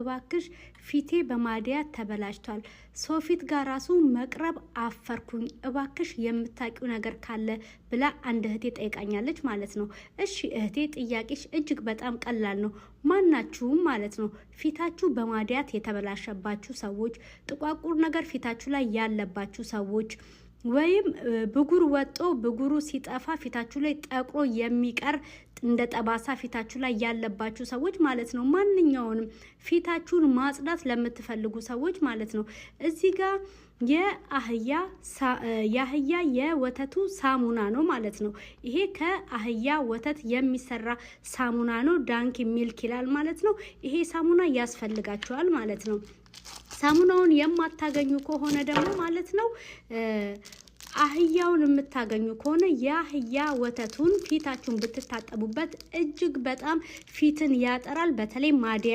እባክሽ ፊቴ በማዲያት ተበላሽቷል። ሰው ፊት ጋር ራሱ መቅረብ አፈርኩኝ። እባክሽ የምታውቂው ነገር ካለ ብላ አንድ እህቴ ጠይቃኛለች ማለት ነው። እሺ እህቴ ጥያቄሽ እጅግ በጣም ቀላል ነው። ማናችሁም ማለት ነው ፊታችሁ በማዲያት የተበላሸባችሁ ሰዎች፣ ጥቋቁር ነገር ፊታችሁ ላይ ያለባችሁ ሰዎች ወይም ብጉር ወጦ ብጉሩ ሲጠፋ ፊታችሁ ላይ ጠቁሮ የሚቀር እንደ ጠባሳ ፊታችሁ ላይ ያለባችሁ ሰዎች ማለት ነው። ማንኛውንም ፊታችሁን ማጽዳት ለምትፈልጉ ሰዎች ማለት ነው። እዚህ ጋር የአህያ የወተቱ ሳሙና ነው ማለት ነው። ይሄ ከአህያ ወተት የሚሰራ ሳሙና ነው። ዳንኪ ሚልክ ይላል ማለት ነው። ይሄ ሳሙና ያስፈልጋችኋል ማለት ነው። ሳሙናውን የማታገኙ ከሆነ ደግሞ ማለት ነው አህያውን የምታገኙ ከሆነ የአህያ ወተቱን ፊታችሁን ብትታጠቡበት እጅግ በጣም ፊትን ያጠራል። በተለይ ማዲያ